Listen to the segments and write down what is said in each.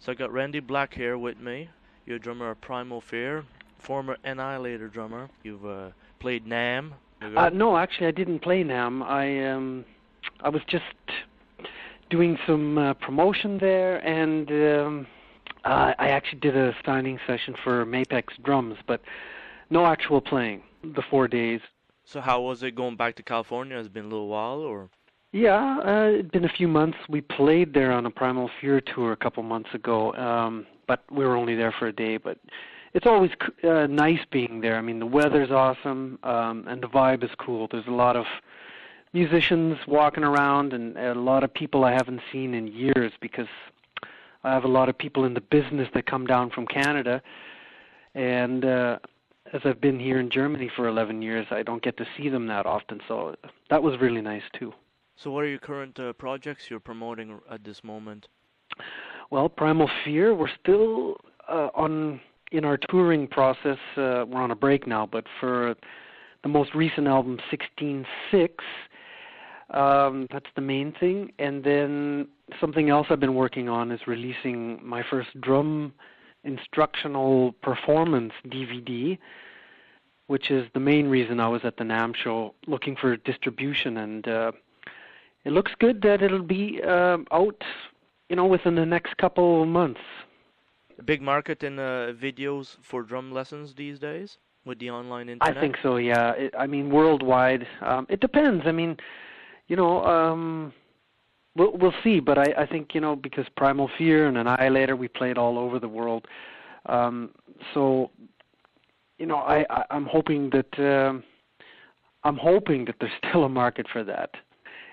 So I got Randy Black here with me. You're a drummer of Primal Fear, former Annihilator drummer. You've played Nam. No, actually, I didn't play Nam. I was just doing some promotion there, and I actually did a signing session for Mapex Drums, but no actual playing the 4 days. So how was it going back to California? Has it been a little while, or? Yeah, it'd been a few months. We played there on a Primal Fear tour a couple months ago, but we were only there for a day. But it's always nice being there. I mean, the weather's awesome, and the vibe is cool. There's a lot of musicians walking around, and a lot of people I haven't seen in years because I have a lot of people in the business that come down from Canada, and as I've been here in Germany for 11 years, I don't get to see them that often, so that was really nice too. So what are your current projects you're promoting at this moment? Well, Primal Fear, we're still in our touring process. We're on a break now, but for the most recent album, 16/6, that's the main thing. And then something else I've been working on is releasing my first drum instructional performance DVD, which is the main reason I was at the NAMM show looking for distribution, and it looks good that it'll be out, within the next couple of months. A big market in videos for drum lessons these days with the online internet? I think so, yeah. I mean, worldwide. It depends. I mean, we'll see, but I think, because Primal Fear and Annihilator, we played all over the world. So, I'm hoping that there's still a market for that.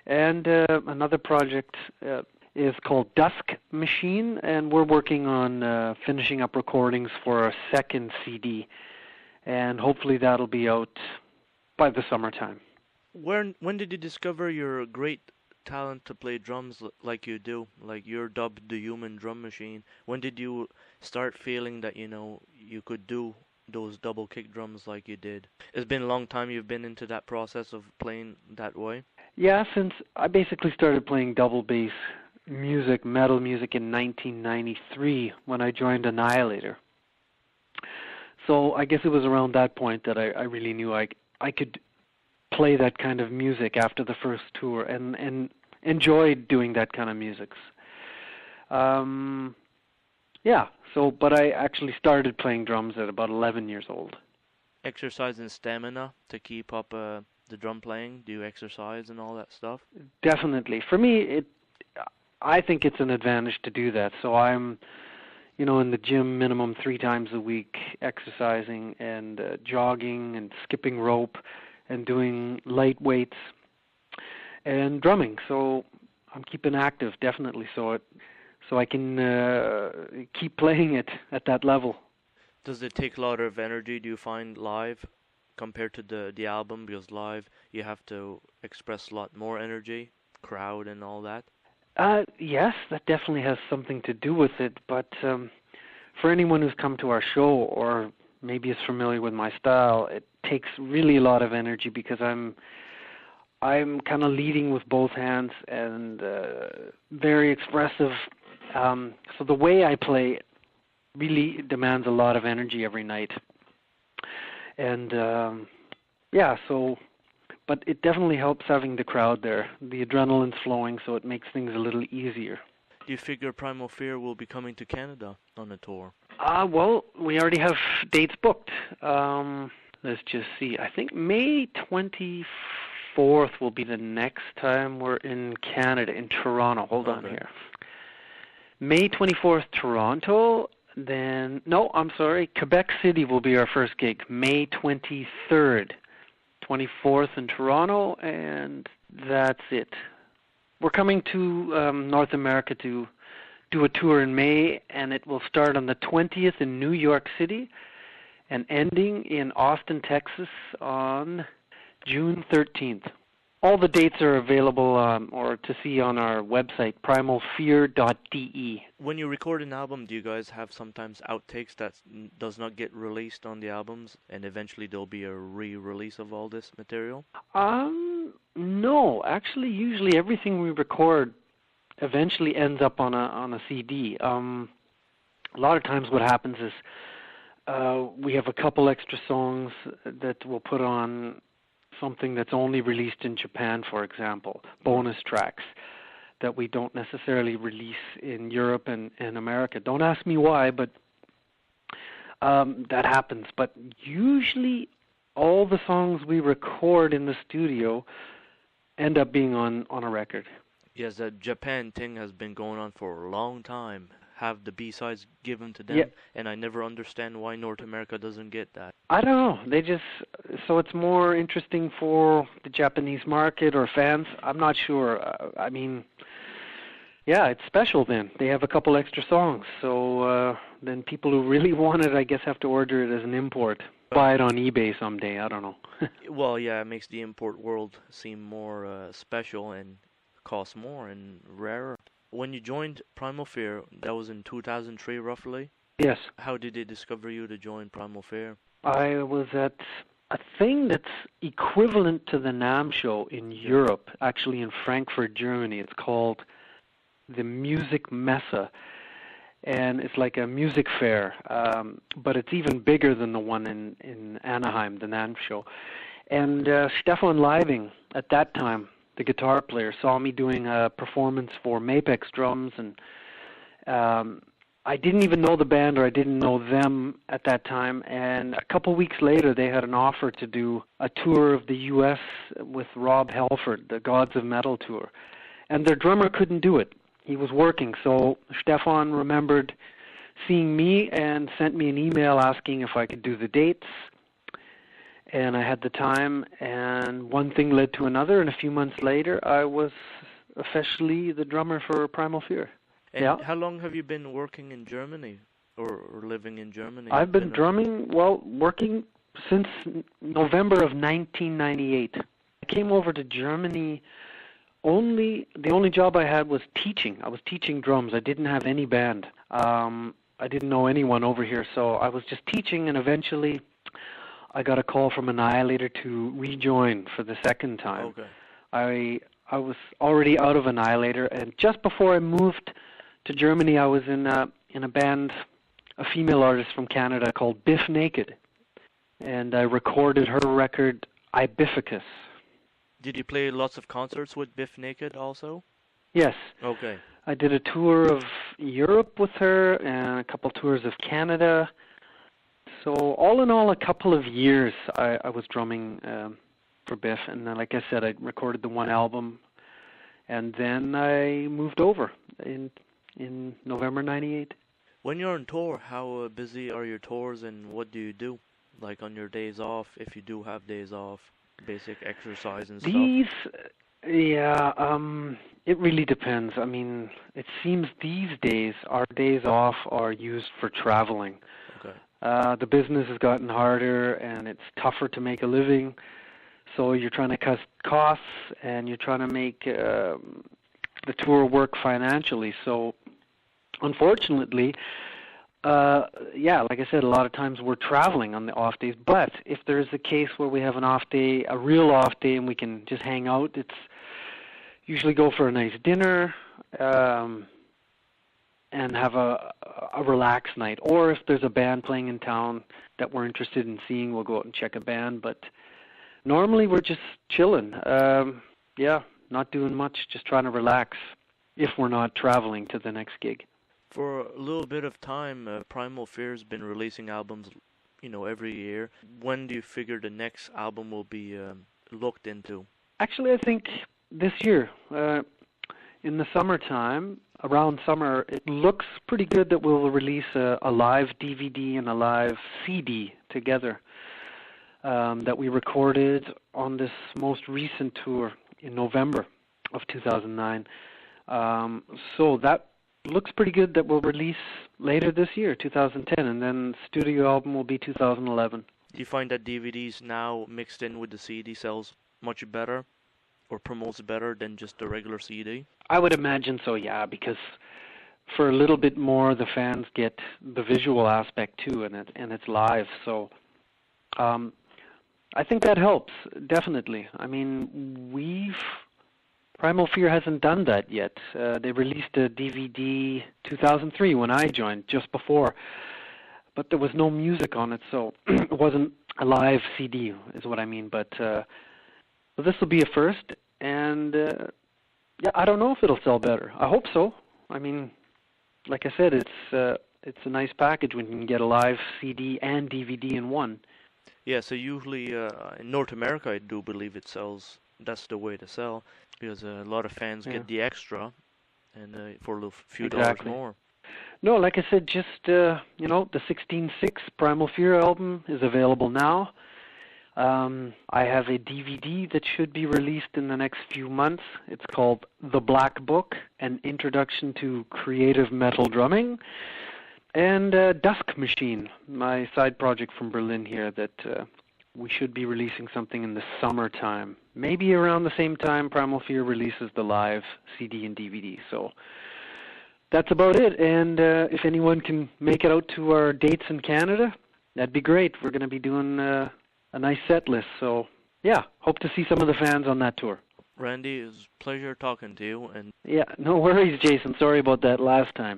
And another project is called Dusk Machine, and we're working on finishing up recordings for a second CD, and hopefully that'll be out by the summertime. When did you discover your great talent to play drums like you do? Like you're dubbed the human drum machine. When did you start feeling that, you could do those double kick drums like you did? It's been a long time you've been into that process of playing that way? Yeah, since I basically started playing double bass music, metal music in 1993 when I joined Annihilator. So I guess it was around that point that I really knew I could play that kind of music after the first tour and enjoyed doing that kind of music. But I actually started playing drums at about 11 years old. Exercise and stamina to keep up the drum playing? Do you exercise and all that stuff? Definitely. For me, I think it's an advantage to do that. So I'm, in the gym minimum 3 times a week, exercising and jogging and skipping rope and doing light weights and drumming. So I'm keeping active, definitely, so I can keep playing it at that level. Does it take a lot of energy, do you find, live compared to the album? Because live you have to express a lot more energy, crowd and all that. Yes, that definitely has something to do with it, but for anyone who's come to our show or maybe is familiar with my style, it takes really a lot of energy because I'm kind of leading with both hands and very expressive. So the way I play really demands a lot of energy every night. And but it definitely helps having the crowd there. The adrenaline's flowing, so it makes things a little easier. Do you figure Primal Fear will be coming to Canada on a tour? Well, we already have dates booked. Let's just see. I think May 24th will be the next time we're in Canada, in Toronto. Hold on here. May 24th, Toronto. Then, no, I'm sorry. Quebec City will be our first gig. May 23rd. 24th in Toronto, and that's it. We're coming to North America to do a tour in May, and it will start on the 20th in New York City and ending in Austin, Texas on June 13th. All the dates are available or to see on our website, primalfear.de. When you record an album, do you guys have sometimes outtakes that does not get released on the albums, and eventually there'll be a re-release of all this material? No. Actually, usually everything we record eventually ends up on a CD. a lot of times what happens is we have a couple extra songs that we'll put on something that's only released in Japan, for example, bonus tracks that we don't necessarily release in Europe and America. Don't ask me why, but that happens. But usually all the songs we record in the studio end up being on a record. Yes, that Japan thing has been going on for a long time. Have the B-sides given to them, Yeah. and I never understand why North America doesn't get that. I don't know. So it's more interesting for the Japanese market or fans. I'm not sure. I mean, yeah, it's special then. They have a couple extra songs. So then people who really want it, I guess, have to order it as an import. Buy it on eBay someday. I don't know. Well, yeah, it makes the import world seem more special and cost more and rarer. When you joined Primal Fear, that was in 2003 roughly. Yes. How did they discover you to join Primal Fear? I was at a thing that's equivalent to the NAMM show in Europe, actually in Frankfurt, Germany. It's called the Music Messe, and it's like a music fair, but it's even bigger than the one in Anaheim, the NAMM show. And Stefan Leibing, at that time, the guitar player, saw me doing a performance for Mapex Drums, and I didn't even know the band, or I didn't know them at that time, and a couple weeks later they had an offer to do a tour of the U.S. with Rob Halford, the Gods of Metal tour, and their drummer couldn't do it. He was working, so Stefan remembered seeing me and sent me an email asking if I could do the dates, and I had the time, and one thing led to another, and a few months later I was officially the drummer for Primal Fear. And yeah. How long have you been working in Germany or living in Germany? I've been working since November of 1998. I came over to Germany the only job I had was teaching. I was teaching drums. I didn't have any band. I didn't know anyone over here, so I was just teaching, and eventually I got a call from Annihilator to rejoin for the second time. Okay. I was already out of Annihilator, and just before I moved to Germany, I was in a band, a female artist from Canada called Bif Naked, and I recorded her record Ibificus. Did you play lots of concerts with Bif Naked also? Yes. Okay. I did a tour of Europe with her and a couple tours of Canada. So all in all, a couple of years I was drumming for Bif, and then, like I said, I recorded the one album, and then I moved over in November '98. When you're on tour, how busy are your tours, and what do you do? Like on your days off, if you do have days off, basic exercise and stuff? It really depends. I mean, it seems these days our days off are used for traveling. Okay. The business has gotten harder, and it's tougher to make a living. So you're trying to cut costs, and you're trying to make the tour work financially. So, unfortunately, like I said, a lot of times we're traveling on the off days. But if there's a case where we have an off day, a real off day, and we can just hang out, it's usually go for a nice dinner and have a relaxed night. Or if there's a band playing in town that we're interested in seeing, we'll go out and check a band. But normally we're just chilling. Not doing much, just trying to relax if we're not traveling to the next gig. For a little bit of time, Primal Fear's been releasing albums, every year. When do you figure the next album will be looked into? Actually, I think this year, in the summertime, around summer, it looks pretty good that we'll release a live DVD and a live CD together that we recorded on this most recent tour in November of 2009. So that looks pretty good that we'll release later this year, 2010, and then the studio album will be 2011. Do you find that DVDs now mixed in with the CD sells much better or promotes better than just the regular CD? I would imagine so, yeah, because for a little bit more the fans get the visual aspect too, and it's live. So I think that helps, definitely. I mean, Primal Fear hasn't done that yet. They released a DVD 2003 when I joined, just before. But there was no music on it, so it wasn't a live CD, is what I mean. But so this will be a first, and yeah, I don't know if it'll sell better. I hope so. I mean, like I said, it's a nice package when you can get a live CD and DVD in one. Yeah, so usually in North America, I do believe it sells. That's the way to sell, because a lot of fans get the extra, and for a few dollars more. No, like I said, just the 16.6 Primal Fear album is available now. I have a DVD that should be released in the next few months. It's called The Black Book, An Introduction to Creative Metal Drumming. And Dusk Machine, my side project from Berlin here, that we should be releasing something in the summertime. Maybe around the same time Primal Fear releases the live CD and DVD. So that's about it. And if anyone can make it out to our dates in Canada, that'd be great. We're going to be doing a nice set list. So yeah, hope to see some of the fans on that tour. Randy, it was a pleasure talking to you. And yeah, no worries, Jason. Sorry about that last time.